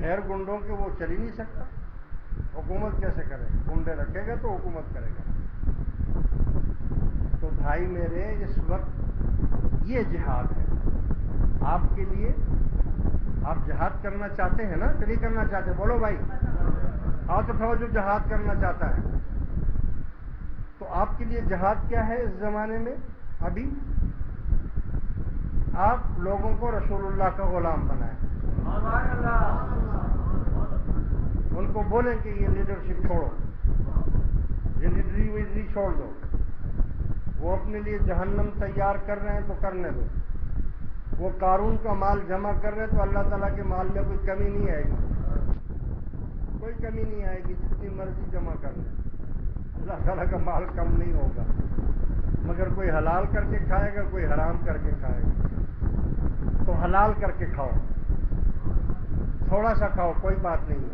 بغیر گنڈوں کے وہ چل ہی نہیں سکتا. حکومت کیسے کرے گا؟ گنڈے رکھے گا تو حکومت کرے گا. تو بھائی میرے اس وقت یہ جہاد ہے آپ کے لیے. آپ جہاد کرنا چاہتے ہیں نا؟ چلیے کرنا چاہتے ہیں؟ بولو بھائی آؤ تو کھڑو جو جہاد کرنا چاہتا ہے. تو آپ کے لیے جہاد کیا ہے اس زمانے میں؟ ابھی آپ لوگوں کو رسول اللہ کا غلام بنائیں. ان کو بولیں کہ یہ لیڈرشپ چھوڑو, یہ لیڈری چھوڑ دو. وہ اپنے لیے جہنم تیار کر رہے ہیں تو کرنے دو. وہ قارون کا مال جمع کر رہے ہیں تو اللہ تعالیٰ کے مال میں کوئی کمی نہیں آئے گی, کوئی کمی نہیں آئے گی. جتنی مرضی جمع کر لیں, اللہ تعالیٰ کا مال کم نہیں ہوگا. مگر کوئی حلال کر کے کھائے گا, کوئی حرام کر کے کھائے گا. تو حلال کر کے کھاؤ, تھوڑا سا کھاؤ, کوئی بات نہیں ہے,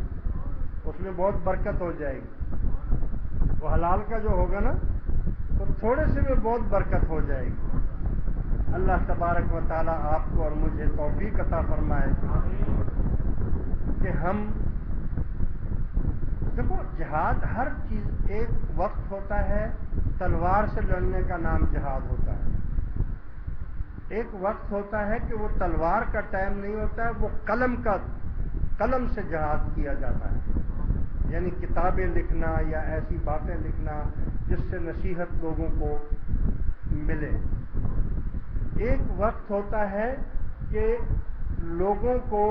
اس میں بہت برکت ہو جائے گی. وہ حلال کا جو ہوگا نا تو تھوڑے سے میں بہت برکت ہو جائے گی. اللہ تبارک و تعالیٰ آپ کو اور مجھے توفیق عطا فرمائے کہ ہم دیکھو جہاد ہر چیز ایک وقت ہوتا ہے. تلوار سے لڑنے کا نام جہاد ہوتا ہے. ایک وقت ہوتا ہے کہ وہ تلوار کا ٹائم نہیں ہوتا ہے, وہ قلم سے جہاد کیا جاتا ہے. یعنی کتابیں لکھنا یا ایسی باتیں لکھنا جس سے نصیحت لوگوں کو ملے. ایک وقت ہوتا ہے کہ لوگوں کو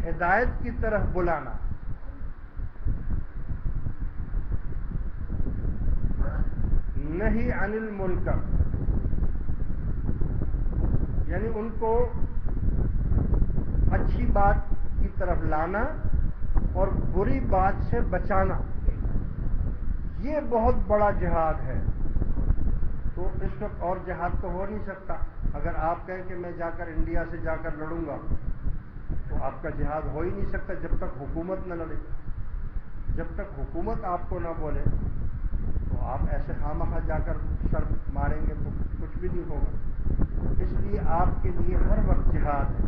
ہدایت کی طرف بلانا. نہی عن المنکر, یعنی ان کو اچھی بات کی طرف لانا اور بری بات سے بچانا. یہ بہت بڑا جہاد ہے. تو اس وقت اور جہاد تو ہو نہیں سکتا. اگر آپ کہیں کہ میں جا کر انڈیا سے جا کر لڑوں گا تو آپ کا جہاد ہو ہی نہیں سکتا جب تک حکومت نہ لڑے. جب تک حکومت آپ کو نہ بولے تو آپ ایسے خامخواہ جا کر سر ماریں گے تو کچھ بھی نہیں ہوگا. اس لیے آپ کے لیے ہر وقت جہاد ہے.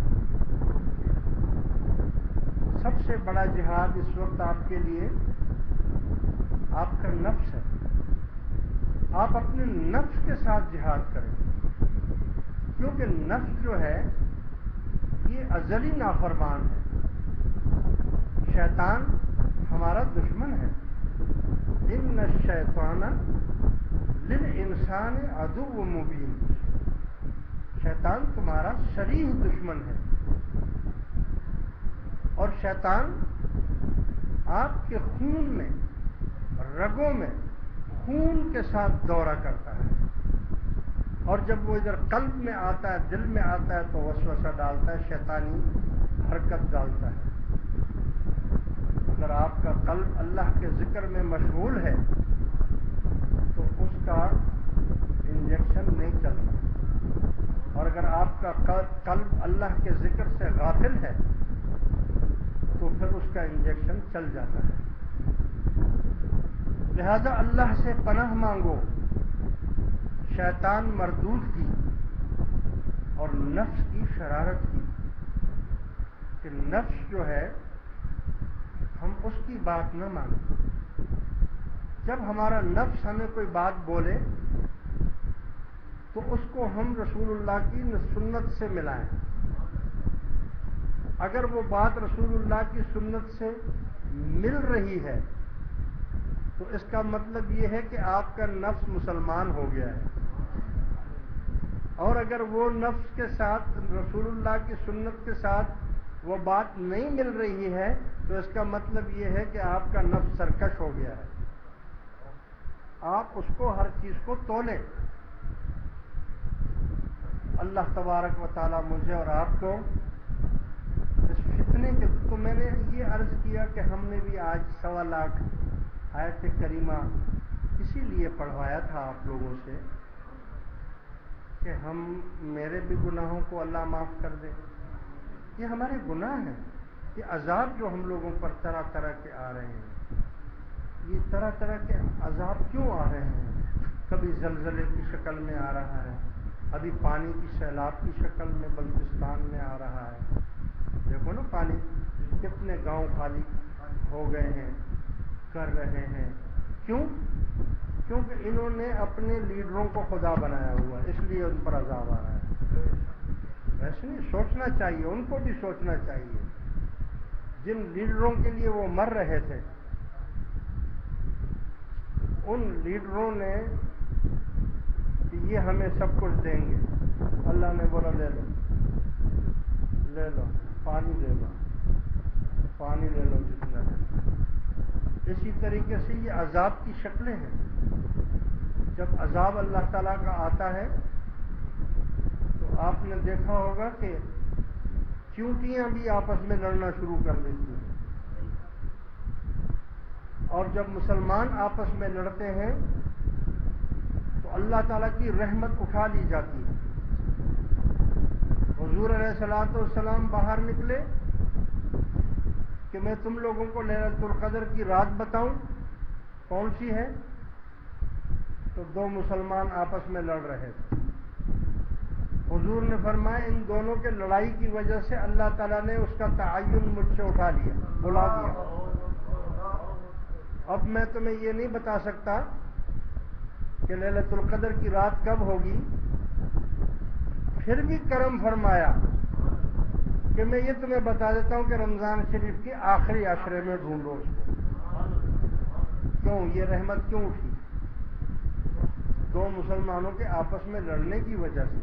سب سے بڑا جہاد اس وقت آپ کے لیے آپ کا نفس ہے. آپ اپنے نفس کے ساتھ جہاد کریں, کیونکہ نفس جو ہے یہ ازلی نافرمان ہے. شیطان ہمارا دشمن ہے. ان الشیطان للانسان عدو مبین. شیطان تمہارا صریح دشمن ہے. اور شیطان آپ کے خون میں, رگوں میں خون کے ساتھ دورہ کرتا ہے. اور جب وہ ادھر قلب میں آتا ہے, دل میں آتا ہے تو وسوسہ ڈالتا ہے, شیطانی حرکت ڈالتا ہے. اگر آپ کا قلب اللہ کے ذکر میں مشغول ہے تو اس کا انجیکشن نہیں چلتا. اور اگر آپ کا قلب اللہ کے ذکر سے غافل ہے تو پھر اس کا انجیکشن چل جاتا ہے. لہذا اللہ سے پناہ مانگو شیطان مردود کی اور نفس کی شرارت کی. کہ نفس جو ہے ہم اس کی بات نہ مانیں. جب ہمارا نفس ہمیں کوئی بات بولے تو اس کو ہم رسول اللہ کی سنت سے ملائیں. اگر وہ بات رسول اللہ کی سنت سے مل رہی ہے تو اس کا مطلب یہ ہے کہ آپ کا نفس مسلمان ہو گیا ہے. اور اگر وہ نفس کے ساتھ رسول اللہ کی سنت کے ساتھ وہ بات نہیں مل رہی ہے تو اس کا مطلب یہ ہے کہ آپ کا نفس سرکش ہو گیا ہے. آپ اس کو ہر چیز کو تولیں. اللہ تبارک و تعالیٰ مجھے اور آپ کو اس فتنے کے تو میں نے یہ عرض کیا کہ ہم نے بھی آج 1.25 لاکھ آیت کریمہ اسی لیے پڑھوایا تھا آپ لوگوں سے کہ ہم میرے بھی گناہوں کو اللہ معاف کر دے. یہ ہمارے گناہ ہیں. یہ عذاب جو ہم لوگوں پر طرح طرح کے آ رہے ہیں, یہ طرح طرح کے عذاب کیوں آ رہے ہیں؟ کبھی زلزلے کی شکل میں آ رہا ہے, ابھی پانی کی سیلاب کی شکل میں بلوچستان میں آ رہا ہے. دیکھو نا پانی کتنے گاؤں خالی ہو گئے ہیں، کر رہے ہیں. کیوں؟ کیونکہ انہوں نے اپنے لیڈروں کو خدا بنایا ہوا، اس لیے ان پر عذاب آ رہا ہے. ویسے نہیں سوچنا چاہیے، ان کو بھی سوچنا چاہیے. جن لیڈروں کے لیے وہ مر رہے تھے، ان لیڈروں نے کہ یہ ہمیں سب کچھ دیں گے. اللہ نے بولا لے لو، لے لو، پانی لے لو، پانی لے لو جتنا ہے. اسی طریقے سے یہ عذاب کی شکلیں ہیں. جب عذاب اللہ تعالیٰ کا آتا ہے تو آپ نے دیکھا ہوگا کہ چیونٹیاں بھی آپس میں لڑنا شروع کر دیتی ہیں. اور جب مسلمان آپس میں لڑتے ہیں تو اللہ تعالیٰ کی رحمت اٹھا لی جاتی ہے. حضور علیہ الصلوۃ والسلام باہر نکلے کہ میں تم لوگوں کو لیلۃ القدر کی رات بتاؤں، کون سی ہے؟ تو دو مسلمان آپس میں لڑ رہے تھے. حضور نے فرمایا ان دونوں کے لڑائی کی وجہ سے اللہ تعالیٰ نے اس کا تعین مجھ سے اٹھا لیا، بلا دیا. اب میں تمہیں یہ نہیں بتا سکتا کہ لیلۃ القدر کی رات کب ہوگی. پھر بھی کرم فرمایا کہ میں یہ تمہیں بتا دیتا ہوں کہ رمضان شریف کے آخری عشرے میں ڈھونڈو اس کو. کیوں؟ یہ رحمت کیوں اٹھی؟ دو مسلمانوں کے آپس میں لڑنے کی وجہ سے.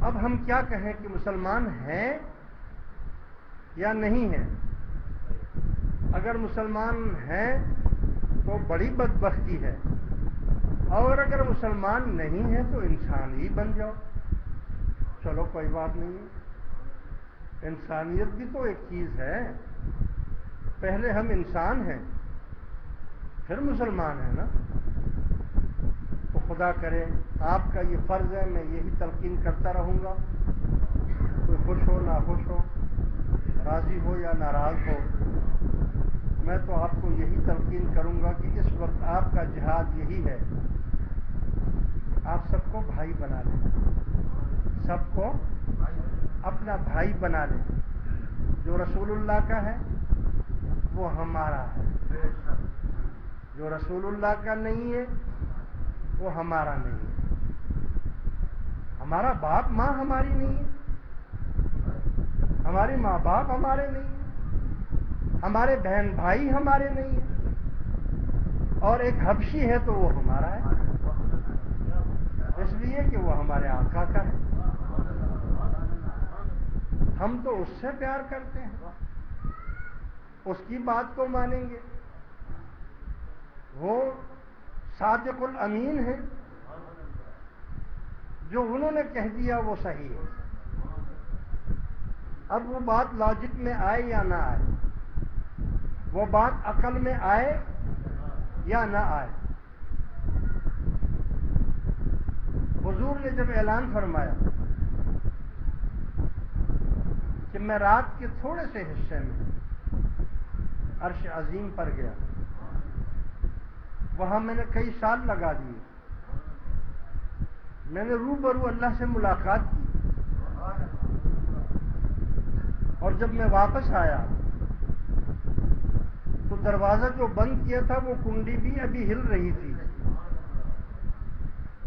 اب ہم کیا کہیں کہ مسلمان ہیں یا نہیں ہیں؟ اگر مسلمان ہیں تو بڑی بدبختی ہے، اور اگر مسلمان نہیں ہے تو انسان ہی بن جاؤ. چلو کوئی بات نہیں ہے، انسانیت بھی تو ایک چیز ہے. پہلے ہم انسان ہیں پھر مسلمان ہیں نا. تو خدا کرے آپ کا یہ فرض ہے، میں یہی تلقین کرتا رہوں گا. کوئی خوش ہو ناخوش ہو، راضی ہو یا ناراض ہو، میں تو آپ کو یہی تلقین کروں گا کہ اس وقت آپ کا جہاد یہی ہے، آپ سب کو بھائی بنا لیں، سب کو اپنا بھائی بنا لیں. جو رسول اللہ کا ہے وہ ہمارا ہے، جو رسول اللہ کا نہیں ہے وہ ہمارا نہیں ہے. ہمارا باپ ماں ہماری نہیں ہے، ہماری ماں باپ ہمارے نہیں ہیں، ہمارے بہن بھائی ہمارے نہیں ہیں، اور ایک حبشی ہے تو وہ ہمارا ہے، اس لیے کہ وہ ہمارے آقا کا ہے. ہم تو اس سے پیار کرتے ہیں، اس کی بات کو مانیں گے. وہ صادق الامین ہے، جو انہوں نے کہہ دیا وہ صحیح ہے. اب وہ بات لاجک میں آئے یا نہ آئے، وہ بات عقل میں آئے یا نہ آئے. حضور نے جب اعلان فرمایا کہ میں رات کے تھوڑے سے حصے میں عرش عظیم پر گیا، وہاں میں نے کئی سال لگا دیے، میں نے روبرو اللہ سے ملاقات کی، اور جب میں واپس آیا تو دروازہ جو بند کیا تھا وہ کنڈی بھی ابھی ہل رہی تھی،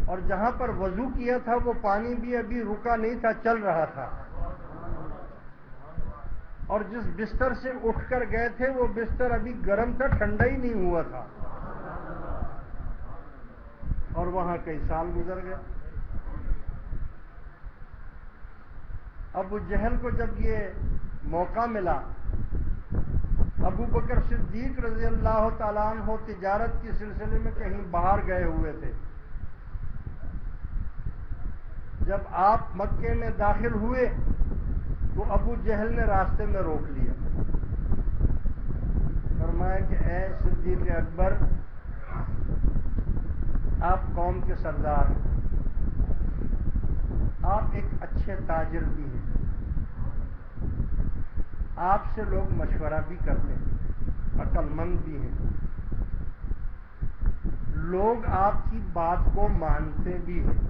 اور جہاں پر وضو کیا تھا وہ پانی بھی ابھی رکا نہیں تھا، چل رہا تھا. اور جس بستر سے اٹھ کر گئے تھے وہ بستر ابھی گرم تھا، ٹھنڈا ہی نہیں ہوا تھا. اور وہاں کئی سال گزر گئے. ابو جہل کو جب یہ موقع ملا، ابو بکر صدیق رضی اللہ تعالیٰ عنہ تجارت کے سلسلے میں کہیں باہر گئے ہوئے تھے. جب آپ مکے میں داخل ہوئے تو ابو جہل نے راستے میں روک لیا، فرمایا کہ اے صدیق اکبر، آپ قوم کے سردار ہیں، آپ ایک اچھے تاجر بھی ہیں، آپ سے لوگ مشورہ بھی کرتے ہیں، عقل مند بھی ہیں، لوگ آپ کی بات کو مانتے بھی ہیں،